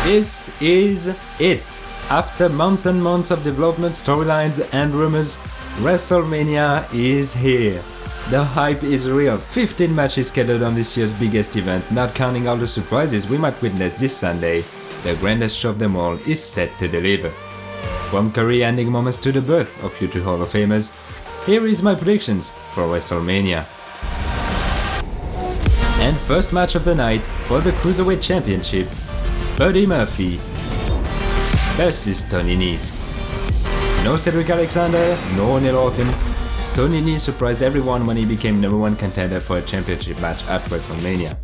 This is it! After months and months of development, storylines and rumors, WrestleMania is here. The hype is real, 15 matches scheduled on this year's biggest event, not counting all the surprises we might witness this Sunday. The grandest show of them all is set to deliver. From career-ending moments to the birth of future Hall of Famers, here is my predictions for WrestleMania. And first match of the night for the Cruiserweight Championship, Buddy Murphy versus Tony Nese. No Cedric Alexander, no Neil Orton. Tony Nese surprised everyone when he became #1 contender for a championship match at WrestleMania.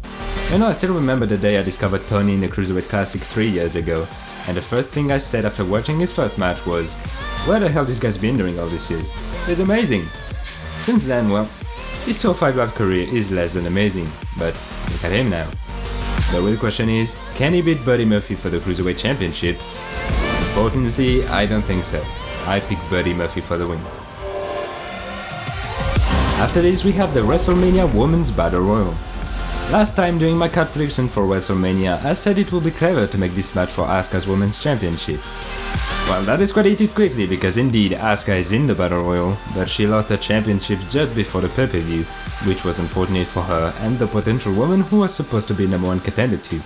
I still remember the day I discovered Tony in the Cruiserweight Classic 3 years ago, and the first thing I said after watching his first match was, where the hell this guy's been during all these years? He's amazing! Since then, well, his 205 Live career is less than amazing, but look at him now. The real question is, can he beat Buddy Murphy for the Cruiserweight Championship? Unfortunately, I don't think so. I picked Buddy Murphy for the win. After this, we have the WrestleMania Women's Battle Royal. Last time doing my cut prediction for WrestleMania, I said it would be clever to make this match for Asuka's Women's Championship. Well, that is credited quickly because indeed Asuka is in the Battle Royal, but she lost her championship just before the pay-per-view, which was unfortunate for her and the potential woman who was supposed to be #1 contender too.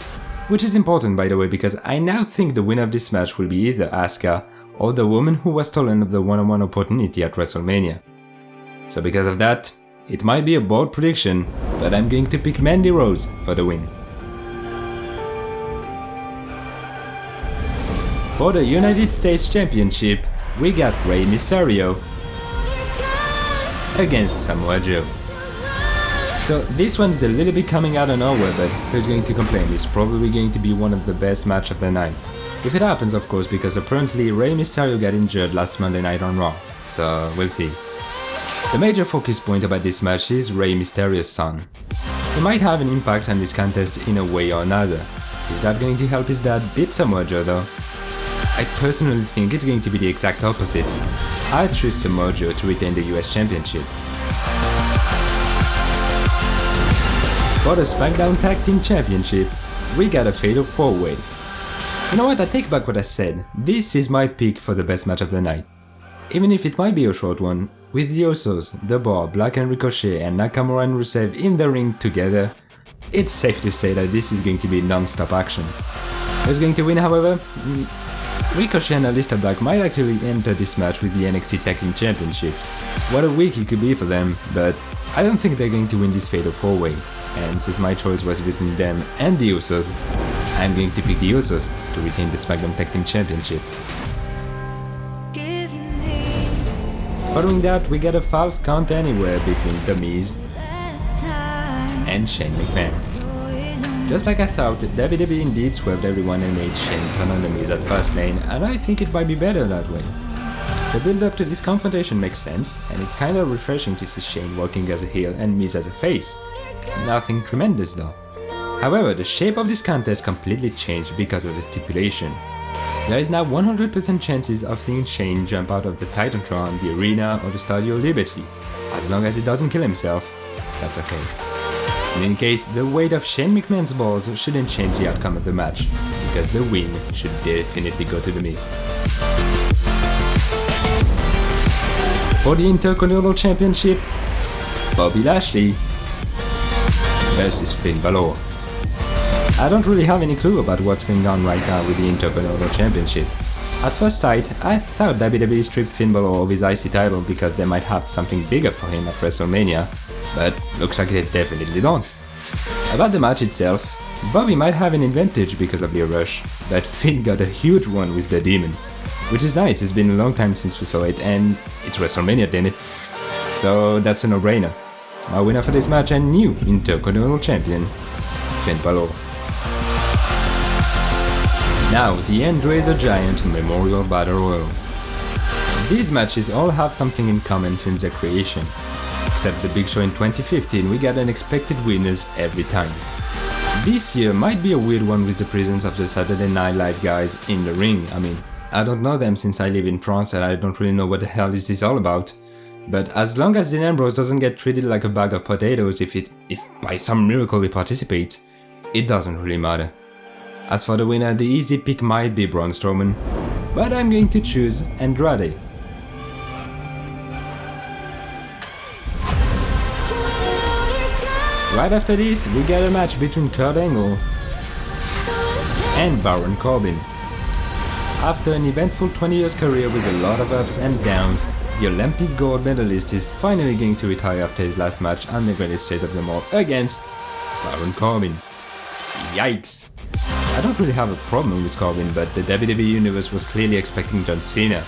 Which is important, by the way, because I now think the winner of this match will be either Asuka or the woman who was stolen of the one-on-one opportunity at WrestleMania. So because of that, it might be a bold prediction, but I'm going to pick Mandy Rose for the win. For the United States Championship, we got Rey Mysterio against Samoa Joe. So this one's a little bit coming out of nowhere, but who's going to complain? It's probably going to be one of the best matches of the night. If it happens, of course, because apparently Rey Mysterio got injured last Monday night on Raw, so we'll see. The major focus point about this match is Rey Mysterio's son. He might have an impact on this contest in a way or another. Is that going to help his dad beat Samoa Joe though? I personally think it's going to be the exact opposite. I choose Samoa Joe to retain the US Championship. For the Smackdown Tag Team Championship, we got a Fatal 4-Way. You know what, I take back what I said, this is my pick for the best match of the night. Even if it might be a short one, with the Usos, The Bar, Black and Ricochet and Nakamura and Rusev in the ring together, it's safe to say that this is going to be non-stop action. Who's going to win, however? Ricochet and Aleister Black might actually enter this match with the NXT Tag Team Championship. What a week it could be for them, but I don't think they're going to win this Fatal 4-Way, and since my choice was between them and the Usos, I'm going to pick the Usos to retain the SmackDown Tag Team Championship. Following that, we get a Falls Count Anywhere between The Miz and Shane McMahon. Just like I thought, WWE indeed swerved everyone and made Shane turn on The Miz at Fastlane, and I think it might be better that way. The build up to this confrontation makes sense, and it's kinda refreshing to see Shane working as a heel and Miz as a face. Nothing tremendous though. However, the shape of this contest completely changed because of the stipulation. There is now 100% chances of seeing Shane jump out of the Titantron, the arena or the Stadio Liberty. As long as he doesn't kill himself, that's okay. In any case, the weight of Shane McMahon's balls shouldn't change the outcome of the match, because the win should definitely go to The Miz. For the Intercontinental Championship, Bobby Lashley versus Finn Balor. I don't really have any clue about what's going on right now with the Intercontinental Championship. At first sight, I thought WWE stripped Finn Balor of his IC title because they might have something bigger for him at WrestleMania, but looks like they definitely don't. About the match itself, Bobby might have an advantage because of the rush, but Finn got a huge one with the Demon. Which is nice, it's been a long time since we saw it, and it's WrestleMania, damn it. So that's a no-brainer. My winner for this match and new Intercontinental Champion, Finn Balor. Now, the Andre the Giant Memorial Battle Royal. These matches all have something in common since their creation. Except the Big Show in 2015, we got unexpected winners every time. This year might be a weird one with the presence of the Saturday Night Live guys in the ring. I mean, I don't know them since I live in France and I don't really know what the hell is this all about. But as long as Dean Ambrose doesn't get treated like a bag of potatoes if by some miracle he participates, it doesn't really matter. As for the winner, the easy pick might be Braun Strowman, but I'm going to choose Andrade. Right after this, we get a match between Kurt Angle and Baron Corbin. After an eventful 20 years career with a lot of ups and downs, the Olympic gold medalist is finally going to retire after his last match on the greatest stage of them all against Baron Corbin. Yikes! I don't really have a problem with Corbin, but the WWE Universe was clearly expecting John Cena.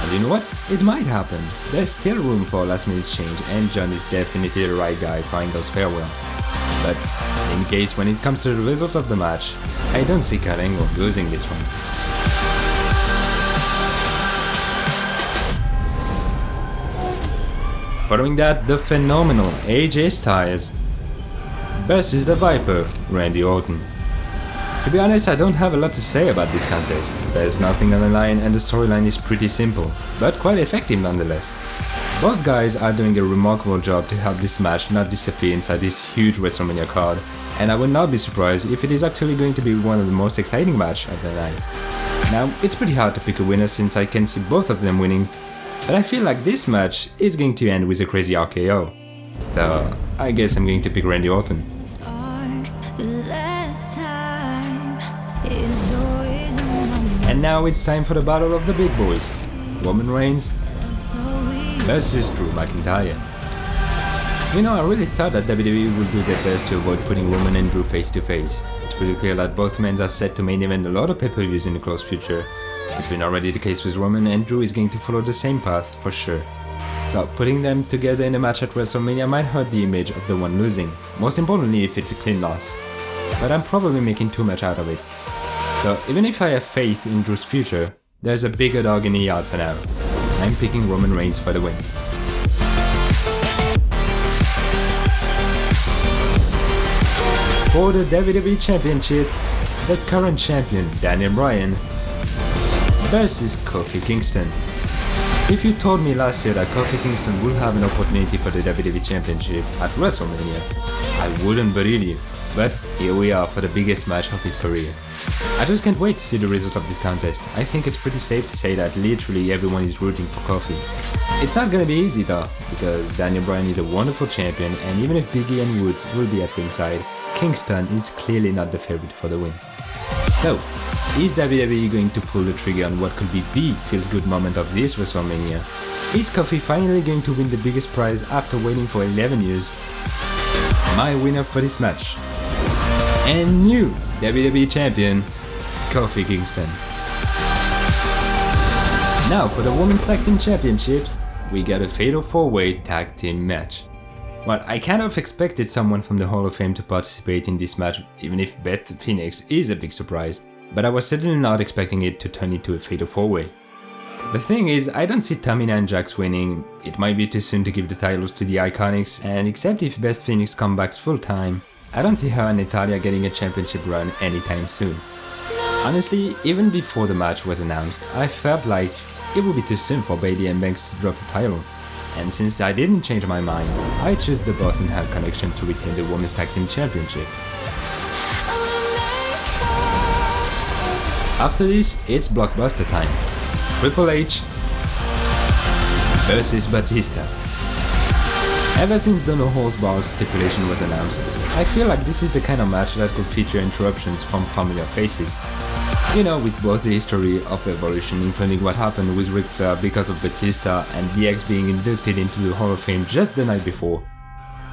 And you know what? It might happen. There's still room for a last minute change, and John is definitely the right guy for Angle's farewell. But in case when it comes to the result of the match, I don't see Kurt Angle losing this one. Following that, the phenomenal AJ Styles versus the Viper, Randy Orton. To be honest, I don't have a lot to say about this contest. There's nothing on the line and the storyline is pretty simple, but quite effective nonetheless. Both guys are doing a remarkable job to help this match not disappear inside this huge WrestleMania card, and I would not be surprised if it is actually going to be one of the most exciting matches of the night. Now, it's pretty hard to pick a winner since I can see both of them winning, but I feel like this match is going to end with a crazy RKO. So, I guess I'm going to pick Randy Orton. And now it's time for the battle of the big boys, Roman Reigns versus Drew McIntyre. You know, I really thought that WWE would do their best to avoid putting Roman and Drew face to face. It's pretty clear that both men are set to main event a lot of pay-per-views in the close future. It's been already the case with Roman, and Drew is going to follow the same path for sure. So putting them together in a match at WrestleMania might hurt the image of the one losing, most importantly if it's a clean loss. But I'm probably making too much out of it. So even if I have faith in Drew's future, there's a bigger dog in the yard for now. I'm picking Roman Reigns for the win. For the WWE Championship, the current champion Daniel Bryan versus Kofi Kingston. If you told me last year that Kofi Kingston would have an opportunity for the WWE Championship at WrestleMania, I wouldn't believe you. But here we are for the biggest match of his career. I just can't wait to see the result of this contest. I think it's pretty safe to say that literally everyone is rooting for Kofi. It's not gonna be easy though, because Daniel Bryan is a wonderful champion, and even if Biggie and Woods will be at ringside, Kingston is clearly not the favorite for the win. So, is WWE going to pull the trigger on what could be the feels-good moment of this WrestleMania? Is Kofi finally going to win the biggest prize after waiting for 11 years? My winner for this match, and new WWE Champion, Kofi Kingston. Now for the Women's Tag Team Championships, we got a Fatal 4-Way Tag Team match. Well, I kind of expected someone from the Hall of Fame to participate in this match, even if Beth Phoenix is a big surprise, but I was certainly not expecting it to turn into a Fatal 4-Way. The thing is, I don't see Tamina and Jax winning. It might be too soon to give the titles to the Iconics, and except if Beth Phoenix comes back full time, I don't see her and Natalya getting a championship run anytime soon. Honestly, even before the match was announced, I felt like it would be too soon for Bayley and Banks to drop the titles. And since I didn't change my mind, I chose the Boss and Hell Connection to retain the Women's Tag Team Championship. After this, it's blockbuster time. Triple H versus Batista. Ever since the No Holds Barred stipulation was announced, I feel like this is the kind of match that could feature interruptions from familiar faces. You know, with both the history of Evolution, including what happened with Ric Flair because of Batista and DX being inducted into the Hall of Fame just the night before.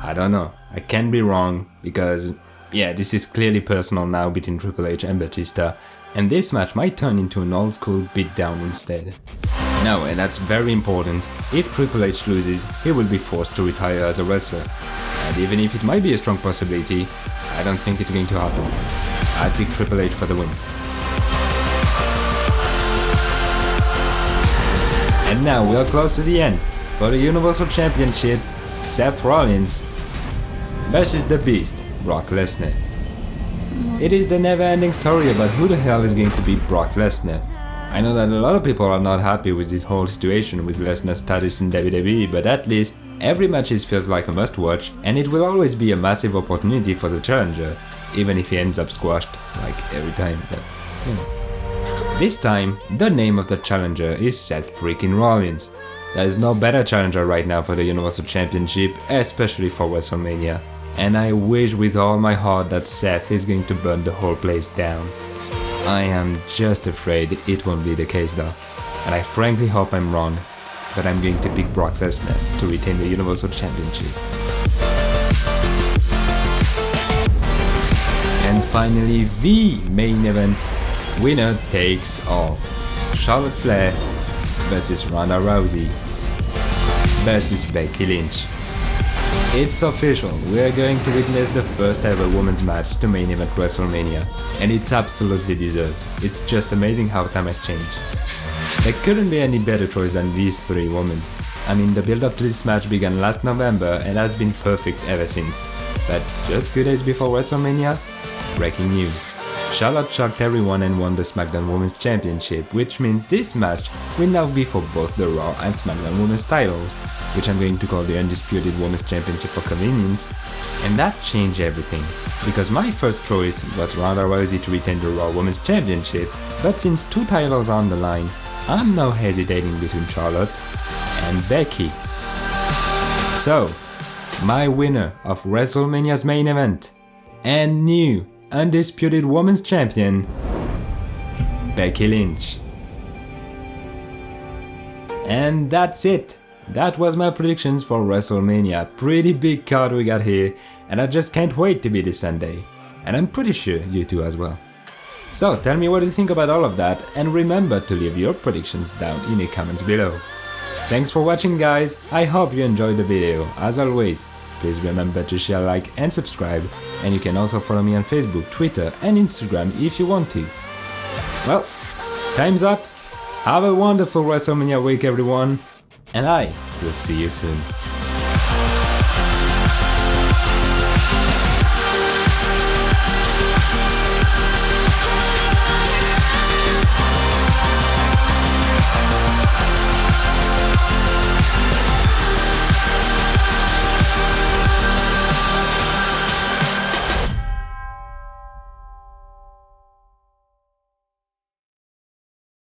I don't know, I can be wrong, because yeah, this is clearly personal now between Triple H and Batista, and this match might turn into an old school beatdown instead. No, and that's very important, if Triple H loses, he will be forced to retire as a wrestler. And even if it might be a strong possibility, I don't think it's going to happen. I pick Triple H for the win. And now we are close to the end. For the Universal Championship, Seth Rollins versus the Beast, Brock Lesnar. It is the never-ending story about who the hell is going to beat Brock Lesnar. I know that a lot of people are not happy with this whole situation with Lesnar's status in WWE, but at least every match feels like a must-watch, and it will always be a massive opportunity for the challenger. even if he ends up squashed, like every time, but you know. This time, the name of the challenger is Seth freaking Rollins. There is no better challenger right now for the Universal Championship, especially for WrestleMania. And I wish with all my heart that Seth is going to burn the whole place down. I am just afraid it won't be the case though. And I frankly hope I'm wrong, but I'm going to pick Brock Lesnar to retain the Universal Championship. And finally, the main event, winner takes all. Charlotte Flair versus Ronda Rousey versus Becky Lynch. It's official, we are going to witness the first ever women's match to main event WrestleMania, and it's absolutely deserved. It's just amazing how time has changed. There couldn't be any better choice than these three women. I mean, the build up to this match began last November and has been perfect ever since. But just a few days before WrestleMania, breaking news. Charlotte shocked everyone and won the SmackDown Women's Championship, which means this match will now be for both the Raw and SmackDown Women's titles, which I'm going to call the Undisputed Women's Championship for convenience. And that changed everything, because my first choice was Ronda Rousey to retain the Raw Women's Championship, but since two titles are on the line, I'm now hesitating between Charlotte and Becky. So, my winner of WrestleMania's main event and new Undisputed Women's Champion, Becky Lynch. And that's it. That was my predictions for WrestleMania. Pretty big card we got here, and I just can't wait to be this Sunday. And I'm pretty sure you too as well. So tell me what you think about all of that, and remember to leave your predictions down in the comments below. Thanks for watching guys, I hope you enjoyed the video. As always, please remember to share, like and subscribe, and you can also follow me on Facebook, Twitter and Instagram if you want to. Well, time's up. Have a wonderful WrestleMania week everyone, and I will see you soon.